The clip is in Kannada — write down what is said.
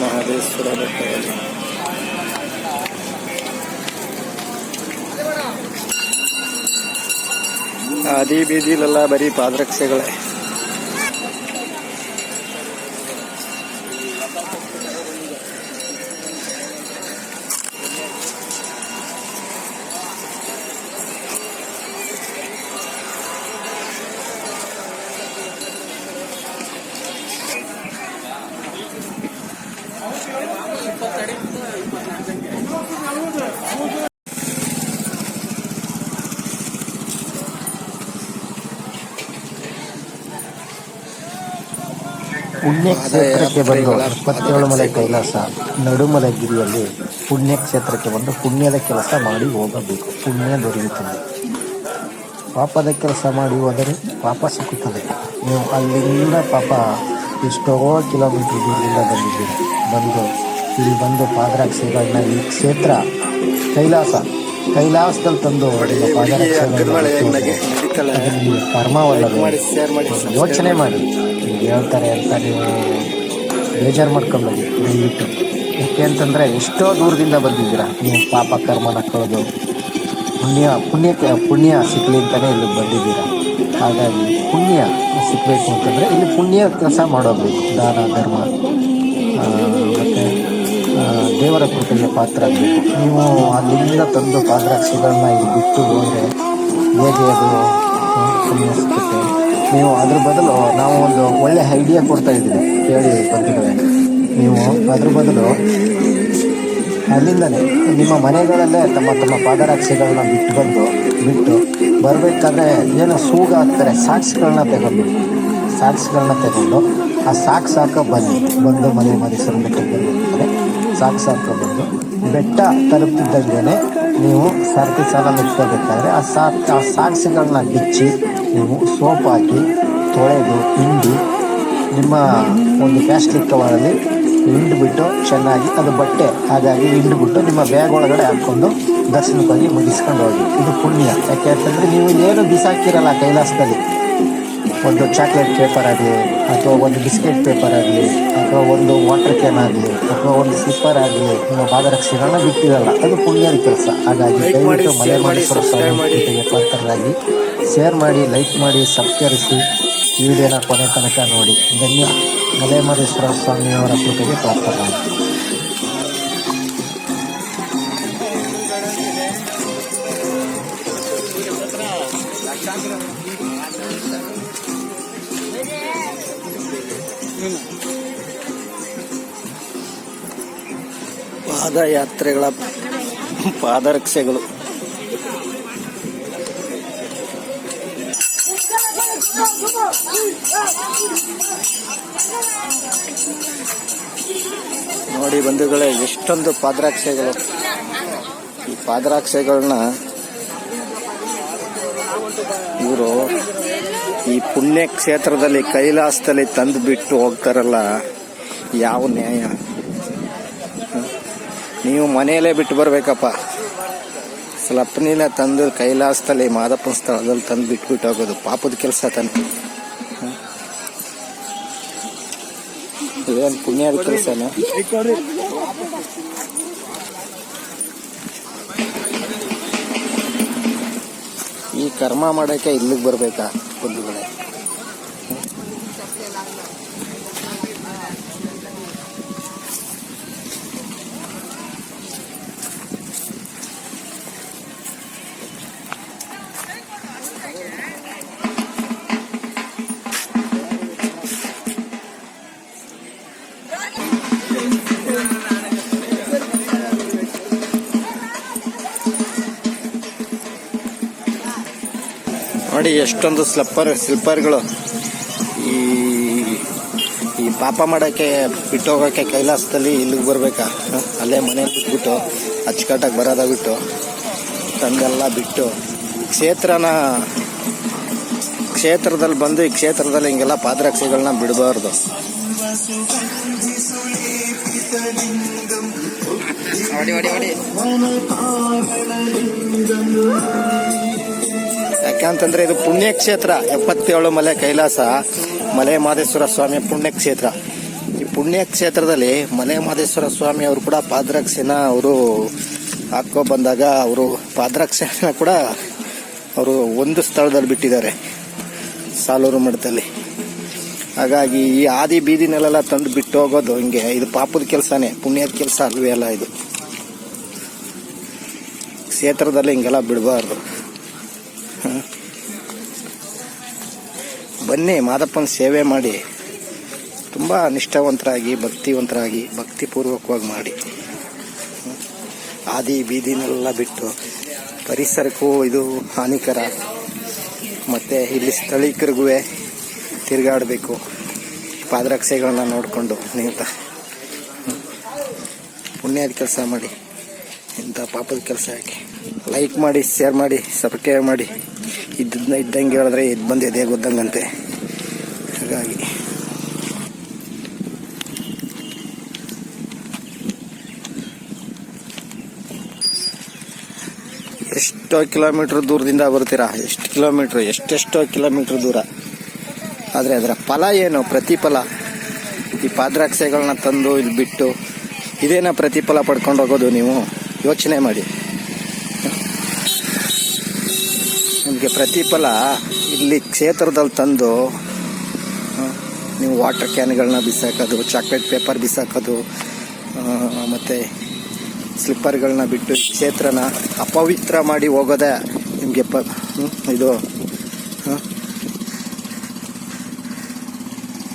ಮಹದೇಶ್ವರ ಬೆಟ್ಟದಲ್ಲಿ ಹಾದಿ ಬೀದಿಲೆಲ್ಲ ಬರೀ ಪಾದರಕ್ಷೆಗಳೇ. ಪುಣ್ಯಕ್ಷೇತ್ರಕ್ಕೆ ಬಂದು 27 ಮಲೆ ಕೈಲಾಸ ನಡುಮಲಗಿರಿಯಲ್ಲಿ ಪುಣ್ಯಕ್ಷೇತ್ರಕ್ಕೆ ಬಂದು ಪುಣ್ಯದ ಕೆಲಸ ಮಾಡಿ ಹೋಗಬೇಕು, ಪುಣ್ಯ ದೊರೆಯುತ್ತದೆ. ಪಾಪದ ಕೆಲಸ ಮಾಡಿ ಹೋದರೆ ಪಾಪ ಸಿಕ್ಕುತ್ತದೆ. ನೀವು ಅಲ್ಲಿಂದ ಪಾಪ ಎಷ್ಟೋ ಕಿಲೋಮೀಟರ್ ದೂರದಿಂದ ಬಂದಿದ್ದೀರಿ. ಇಲ್ಲಿ ಬಂದು ಪಾದರಕ್ಷೆಗಳನ್ನ ಈ ಕ್ಷೇತ್ರ ಕೈಲಾಸದಲ್ಲಿ ತಂದು ಪಾದರಕ್ಷೆಗಳನ್ನ ಕರ್ಮವಲ್ಲ, ಯೋಚನೆ ಮಾಡಿ ಹೇಳ್ತಾರೆ ಅಂತ ನೀವು ಬೇಜಾರು ಮಾಡ್ಕೊಂಬೇಡಿ ದಯವಿಟ್ಟು. ಯಾಕೆ ಅಂತಂದರೆ ಎಷ್ಟೋ ದೂರದಿಂದ ಬಂದಿದ್ದೀರಾ. ನೀವು ಪಾಪ ಕರ್ಮನ ಕಳೆದು ಪುಣ್ಯ ಸಿಕ್ಕಲಿ ಅಂತಲೇ ಇಲ್ಲಿಗೆ ಬಂದಿದ್ದೀರಾ. ಹಾಗಾಗಿ ಪುಣ್ಯ ಸಿಕ್ಕಬೇಕು ಅಂತಂದರೆ ಇಲ್ಲಿ ಪುಣ್ಯ ಕೆಲಸ ಮಾಡೋಬೇಕು. ದಾನ ಧರ್ಮ ಮತ್ತು ದೇವರ ಕೃಪೆಗೆ ಪಾತ್ರ ಆಗಬೇಕು. ನೀವು ಅಲ್ಲಿಂದ ತಂದು ಪಾದರಕ್ಷೆಗಳನ್ನ ಇಲ್ಲಿ ಬಿಟ್ಟು ಹೋದರೆ ಹೇಗೆ ಅದು ಪುಣ್ಯ ಸಿಗುತ್ತೆ? ನೀವು ಅದ್ರ ಬದಲು ನಾವು ಒಂದು ಒಳ್ಳೆ ಐಡಿಯಾ ಕೊಡ್ತಾ ಇದ್ದೀವಿ, ಕೇಳಿ ಬಂದಿದ್ದೇವೆ. ನೀವು ಅದ್ರ ಬದಲು ಅಲ್ಲಿಂದಲೇ ನಿಮ್ಮ ಮನೆಗಳಲ್ಲೇ ತಮ್ಮ ಪಾದರಕ್ಷೆಗಳನ್ನ ಬಿಟ್ಟು ಬರಬೇಕಾದ್ರೆ ಏನೋ ಸೂಗ ಹಾಕ್ತಾರೆ, ಸಾಕ್ಸ್ಗಳನ್ನ ತಗೊಂಡು ಆ ಸಾಕು ಬಂದು ಮಹದೇಶ್ವರ ಬೆಟ್ಟಕ್ಕೆ ಬಂದಿರ್ತಾರೆ. ಸಾಕು ಬಂದು ಬೆಟ್ಟ ತಲುಪ್ತಿದ್ದಂಗೆ ನೀವು ಸರತಿ ಸಾಲ ನಿಂತ್ಕೋಬೇಕಾದ್ರೆ ಆ ಸಾಕ್ಸಿಗಳನ್ನ ಬಿಚ್ಚಿ ನೀವು ಸೋಪ್ ಹಾಕಿ ತೊಳೆದು ಹಿಂಡಿ ನಿಮ್ಮ ಒಂದು ಪ್ಲಾಸ್ಟಿಕ್ ಕವರಲ್ಲಿ ಹಿಂಡ್ಬಿಟ್ಟು ಚೆನ್ನಾಗಿ ಅದು ಬಟ್ಟೆ ಹಾಗಾಗಿ ಹಿಂಡ್ಬಿಟ್ಟು ನಿಮ್ಮ ಬ್ಯಾಗ್ ಒಳಗಡೆ ಹಾಕ್ಕೊಂಡು ದರ್ಶನಕ್ಕಾಗಿ ಮುಗಿಸ್ಕೊಂಡು ಹೋಗಿ. ಇದು ಪುಣ್ಯ. ಯಾಕೆ ಅಂತಂದರೆ ನೀವು ಏನು ಬಿಸಾಕಿರಲ್ಲ ಕೈಲಾಸದಲ್ಲಿ, ಒಂದು ಚಾಕ್ಲೇಟ್ ಪೇಪರ್ ಆಗಲಿ ಅಥವಾ ಒಂದು ಬಿಸ್ಕೆಟ್ ಪೇಪರ್ ಆಗಲಿ ಅಥವಾ ಒಂದು ವಾಟರ್ ಕ್ಯಾನ್ ಆಗಲಿ ಅಥವಾ ಒಂದು ಸ್ಲಿಪ್ಪರ್ ಆಗಲಿ ನಿಮ್ಮ ಪಾದರಕ್ಷೆಗಳನ್ನ ಬಿಟ್ಟಿರಲ್ಲ. ಅದು ಪುಣ್ಯದ ಕೆಲಸ. ಹಾಗಾಗಿ ದಯವಿಟ್ಟು ಮಹದೇಶ್ವರ ಸ್ವಾಮಿ ಪಾತ್ರರಾಗಿ ಶೇರ್ ಮಾಡಿ, ಲೈಕ್ ಮಾಡಿ, ಸಬ್ಸ್ಕ್ರೈಬಿಸಿ, ಈ ವಿಡಿಯೋನ ಕೊನೆ ತನಕ ನೋಡಿ. ಮಹದೇಶ್ವರ ಸ್ವಾಮಿಯವರ ಕೃಪೆಗೆ ಪಾತ್ರರಾಗಿ. ಪಾದಯಾತ್ರೆಗಳ ಪಾದರಕ್ಷೆಗಳು ನೋಡಿ ಬಂಧುಗಳೇ, ಎಷ್ಟೊಂದು ಪಾದರಕ್ಷೆಗಳು. ಈ ಪಾದರಕ್ಷೆಗಳನ್ನ ಇವರು ಈ ಪುಣ್ಯ ಕ್ಷೇತ್ರದಲ್ಲಿ ಕೈಲಾಸದಲ್ಲಿ ತಂದು ಬಿಟ್ಟು ಹೋಗ್ತಾರಲ್ಲ, ಯಾವ ನ್ಯಾಯ? ನೀವು ಮನೆಯಲ್ಲೇ ಬಿಟ್ಟು ಬರಬೇಕಪ್ಪ. ಸ್ಲಪ್ನಿನ ತಂದು ಕೈಲಾಸದಲ್ಲಿ ಮಾದಪ್ಪನ ಸ್ಥಳದಲ್ಲಿ ತಂದು ಬಿಟ್ಬಿಟ್ಟು ಹೋಗೋದು ಪಾಪದ ಕೆಲಸ ತಾನೆ. ಇದೇನು ಪುಣ್ಯದ ಕೆಲಸನ? ಈ ಕರ್ಮ ಮಾಡೋಕ್ಕೆ ಇಲ್ಲಿಗೆ ಬರಬೇಕಾ ಬಂಧುಗಳೇ? ನೋಡಿ ಎಷ್ಟೊಂದು ಸ್ಲಿಪ್ಪರ್ಗಳು. ಈ ಪಾಪ ಮಾಡೋಕ್ಕೆ ಬಿಟ್ಟೋಗೋಕ್ಕೆ ಕೈಲಾಸದಲ್ಲಿ ಇಲ್ಲಿಗೆ ಬರಬೇಕಾ? ಅಲ್ಲೇ ಮನೇಲಿ ಬಿಟ್ಬಿಟ್ಟು ಅಚ್ಚುಕಟ್ಟಾಗಿ ಬರೋದ ಬಿಟ್ಟು ತಂದೆಲ್ಲ ಬಿಟ್ಟು ಕ್ಷೇತ್ರದಲ್ಲಿ ಬಂದು ಈ ಕ್ಷೇತ್ರದಲ್ಲಿ ಹಿಂಗೆಲ್ಲ ಪಾದರಕ್ಷೆಗಳನ್ನ ಬಿಡಬಾರ್ದು. ಹೊಡಿ ಯಾಕಂತಂದ್ರೆ ಇದು ಪುಣ್ಯಕ್ಷೇತ್ರ 77 ಮಲೆ ಕೈಲಾಸ ಮಲೆ ಮಹದೇಶ್ವರ ಸ್ವಾಮಿಯ ಪುಣ್ಯಕ್ಷೇತ್ರ. ಈ ಪುಣ್ಯಕ್ಷೇತ್ರದಲ್ಲಿ ಮಲೆ ಮಹದೇಶ್ವರ ಸ್ವಾಮಿ ಅವರು ಕೂಡ ಪಾದರಕ್ಷೆನ ಅವರು ಹಾಕೋ ಬಂದಾಗ ಅವರು ಪಾದರಕ್ಷೆನ ಕೂಡ ಅವರು ಒಂದು ಸ್ಥಳದಲ್ಲಿ ಬಿಟ್ಟಿದ್ದಾರೆ, ಸಾಲೂರು ಮಠದಲ್ಲಿ. ಹಾಗಾಗಿ ಈ ಆದಿ ಬೀದಿನಲ್ಲೆಲ್ಲ ತಂದು ಬಿಟ್ಟು ಹೋಗೋದು ಹಿಂಗೆ, ಇದು ಪಾಪದ ಕೆಲಸನೇ, ಪುಣ್ಯದ ಕೆಲಸ ಅಲ್ವೇ ಅಲ್ಲ. ಇದು ಕ್ಷೇತ್ರದಲ್ಲಿ ಹಿಂಗೆಲ್ಲ ಬಿಡಬಾರ್ದು. ಬನ್ನಿ ಮಾದಪ್ಪನ ಸೇವೆ ಮಾಡಿ, ತುಂಬ ನಿಷ್ಠಾವಂತರಾಗಿ ಭಕ್ತಿವಂತರಾಗಿ ಭಕ್ತಿಪೂರ್ವಕವಾಗಿ ಮಾಡಿ. ಆದಿ ಬೀದಿನೆಲ್ಲ ಬಿಟ್ಟು ಪರಿಸರಕ್ಕೂ ಇದು ಹಾನಿಕರ, ಮತ್ತು ಇಲ್ಲಿ ಸ್ಥಳೀಕರಿಗೂ ತಿರುಗಾಡಬೇಕು ಪಾದರಕ್ಷೆಗಳನ್ನ ನೋಡಿಕೊಂಡು. ನೀವು ಪುಣ್ಯದ ಕೆಲಸ ಮಾಡಿ, ಇಂಥ ಪಾಪದ ಕೆಲಸ ಯಾಕೆ. ಲೈಕ್ ಮಾಡಿ, ಶೇರ್ ಮಾಡಿ, ಸಬ್ಸ್ಕ್ರೈಬ್ ಮಾಡಿ. ಇದ್ದಂಗೆ ಹೇಳಿದ್ರೆ ಇದು ಬಂದು ಎದೆ ಗೊತ್ತಂಗಂತೆ. ಹಾಗಾಗಿ ಎಷ್ಟೋ ಕಿಲೋಮೀಟ್ರ್ ದೂರದಿಂದ ಬರ್ತೀರಾ, ಎಷ್ಟೆಷ್ಟೋ ಕಿಲೋಮೀಟ್ರ್ ದೂರ. ಆದರೆ ಅದರ ಫಲ ಏನು, ಪ್ರತಿಫಲ? ಈ ಪಾದರಕ್ಷೆಗಳನ್ನ ತಂದು ಇಲ್ಲಿ ಬಿಟ್ಟು ಇದೇನ ಪ್ರತಿಫಲ ಪಡ್ಕೊಂಡು ಹೋಗೋದು? ನೀವು ಯೋಚನೆ ಮಾಡಿ. ನಿಮಗೆ ಪ್ರತಿಫಲ ಇಲ್ಲಿ ಕ್ಷೇತ್ರದಲ್ಲಿ ತಂದು ನೀವು ವಾಟರ್ ಕ್ಯಾನ್ಗಳನ್ನ ಬಿಸಾಕೋದು, ಚಾಕ್ಲೇಟ್ ಪೇಪರ್ ಬಿಸಾಕೋದು, ಮತ್ತು ಸ್ಲಿಪ್ಪರ್ಗಳನ್ನ ಬಿಟ್ಟು ಕ್ಷೇತ್ರನ ಅಪವಿತ್ರ ಮಾಡಿ ಹೋಗೋದೇ ನಿಮಗೆ ಇದು